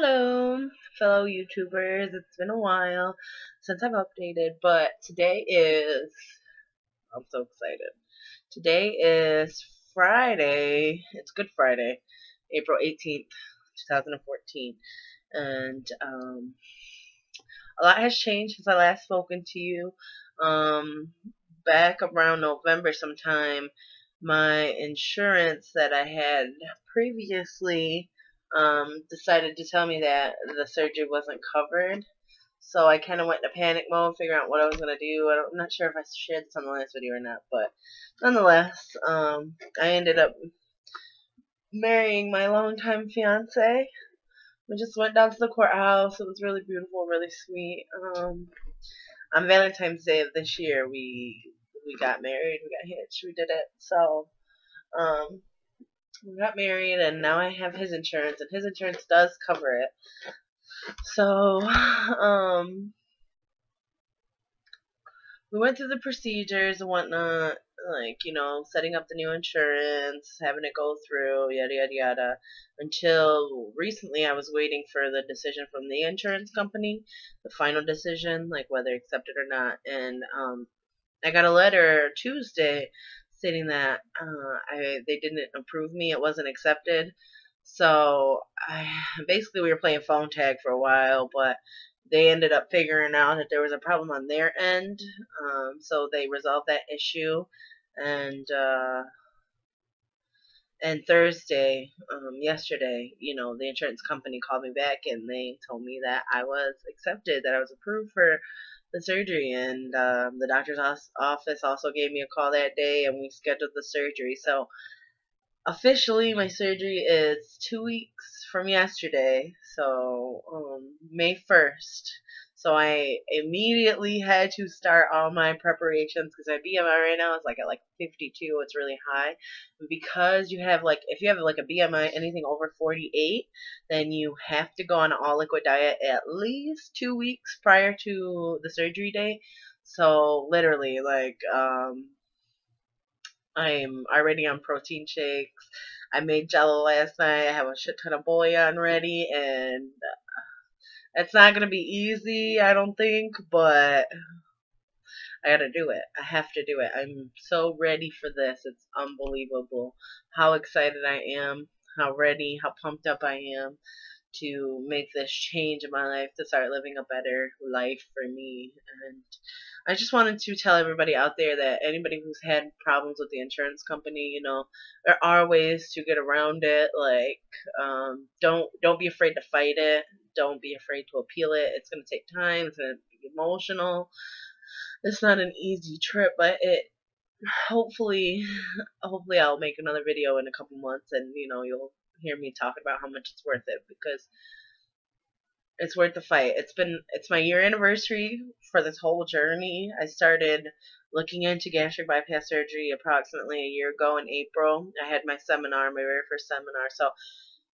Hello, fellow YouTubers. It's been a while since I've updated, but I'm so excited. Today is Friday. It's Good Friday, April 18th, 2014. And a lot has changed since I last spoken to you. Um, Back around November sometime, my insurance that I had previously decided to tell me that the surgery wasn't covered. So I kind of went into panic mode, figuring out what I was going to do. I'm not sure if I shared this on the last video or not, but nonetheless, I ended up marrying my longtime fiance. We just went down to the courthouse. It was really beautiful, really sweet. On Valentine's Day of this year, we got married. We got hitched. We did it. So um, we got married, and now I have his insurance, and his insurance does cover it. So we went through the procedures and whatnot, like, setting up the new insurance, having it go through, yada, yada, yada. Until recently, I was waiting for the decision from the insurance company, the final decision, like whether accepted or not. And I got a letter Tuesday stating that they didn't approve me, it wasn't accepted. So basically we were playing phone tag for a while, but they ended up figuring out that there was a problem on their end. So they resolved that issue, and Thursday, yesterday, the insurance company called me back and they told me that I was accepted, that I was approved for the surgery, and the doctor's office also gave me a call that day, and we scheduled the surgery. So officially, my surgery is 2 weeks from yesterday, so May 1st. So I immediately had to start all my preparations because my BMI right now is like at 52. It's really high. And because if you have like a BMI anything over 48, then you have to go on an all liquid diet at least 2 weeks prior to the surgery date. So literally, I'm already on protein shakes. I made jello last night. I have a shit ton of bouillon ready, and it's not gonna be easy, I don't think, but I gotta do it. I have to do it. I'm so ready for this. It's unbelievable how excited I am, how ready, how pumped up I am to make this change in my life, to start living a better life for me. And I just wanted to tell everybody out there that anybody who's had problems with the insurance company, there are ways to get around it. Like, don't be afraid to fight it. Don't be afraid to appeal it. It's gonna take time. It's gonna be emotional. It's not an easy trip, but it hopefully, hopefully I'll make another video in a couple months, and you'll hear me talking about how much it's worth it, because it's worth the fight. It's my year anniversary for this whole journey. I started looking into gastric bypass surgery approximately a year ago in April. I had my seminar, my very first seminar. So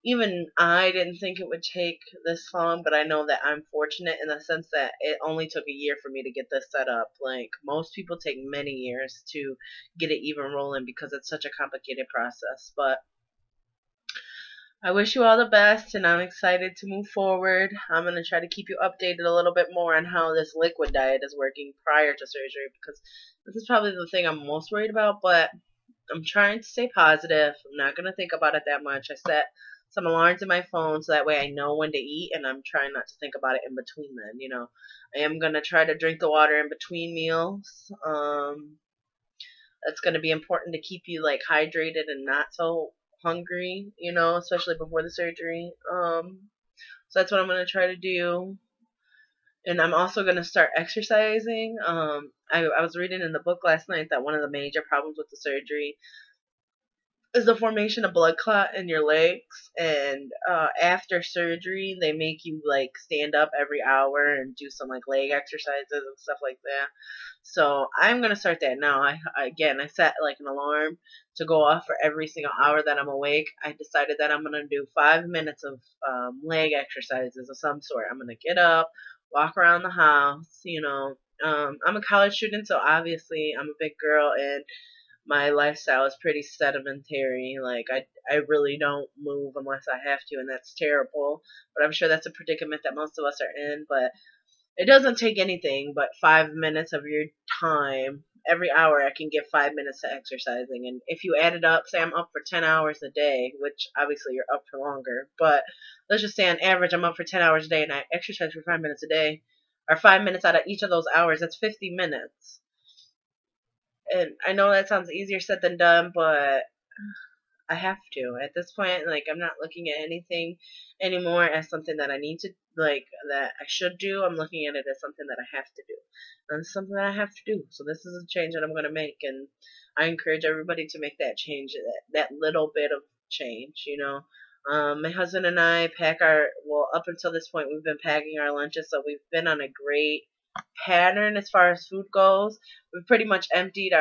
even I didn't think it would take this long, but I know that I'm fortunate in the sense that it only took a year for me to get this set up. Like, most people take many years to get it even rolling because it's such a complicated process. But I wish you all the best, and I'm excited to move forward. I'm going to try to keep you updated a little bit more on how this liquid diet is working prior to surgery, because this is probably the thing I'm most worried about, but I'm trying to stay positive. I'm not going to think about it that much. I set some alarms in my phone so that way I know when to eat, and I'm trying not to think about it in between then. I am going to try to drink the water in between meals. That's going to be important to keep you hydrated and not so hungry, especially before the surgery. So that's what I'm going to try to do. And I'm also going to start exercising. I was reading in the book last night that one of the major problems with the surgery is the formation of blood clot in your legs, and after surgery they make you stand up every hour and do some leg exercises and stuff like that. So I'm gonna start that now. I set an alarm to go off for every single hour that I'm awake. I decided that I'm gonna do 5 minutes of leg exercises of some sort. I'm gonna get up, walk around the house. I'm a college student, so obviously I'm a big girl, and my lifestyle is pretty sedimentary. Like I really don't move unless I have to, and that's terrible. But I'm sure that's a predicament that most of us are in. But it doesn't take anything but 5 minutes of your time. Every hour I can give 5 minutes to exercising. And if you add it up, say I'm up for 10 hours a day, which obviously you're up for longer, but let's just say on average I'm up for 10 hours a day and I exercise for 5 minutes a day, or 5 minutes out of each of those hours, that's 50 minutes. And I know that sounds easier said than done, but I have to. At this point, like, I'm not looking at anything anymore as something that I need to, like, that I should do. I'm looking at it as something that I have to do. And it's something that I have to do. So this is a change that I'm going to make. And I encourage everybody to make that change, that little bit of change, you know. My husband and I pack well, up until this point, we've been packing our lunches. So we've been on a great pattern as far as food goes. We've pretty much emptied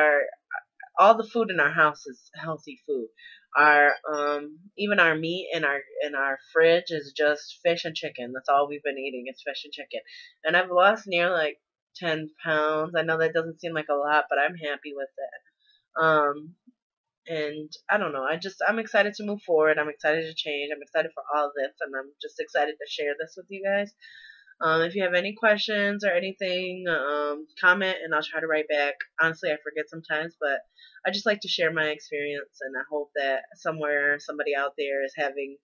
all the food in our house is healthy food. Our even our meat in our fridge is just fish and chicken. That's all we've been eating is fish and chicken. And I've lost near like 10 pounds. I know that doesn't seem like a lot, but I'm happy with it. And I don't know. I'm excited to move forward. I'm excited to change. I'm excited for all of this, and I'm just excited to share this with you guys. If you have any questions or anything, comment and I'll try to write back. Honestly, I forget sometimes, but I just like to share my experience, and I hope that somewhere somebody out there is having,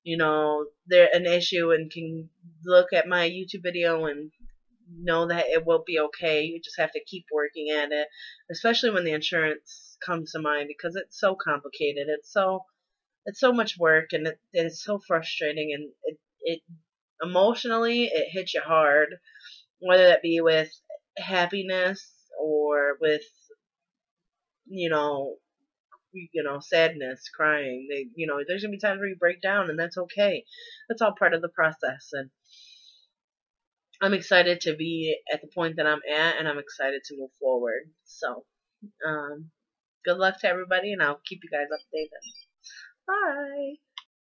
an issue and can look at my YouTube video and know that it will be okay. You just have to keep working at it, especially when the insurance comes to mind, because it's so complicated. It's so much work, and it's so frustrating, and it emotionally it hits you hard, whether that be with happiness or with you know sadness, crying. There's gonna be times where you break down, and that's okay. That's all part of the process, and I'm excited to be at the point that I'm at, and I'm excited to move forward. So good luck to everybody, and I'll keep you guys updated. Bye.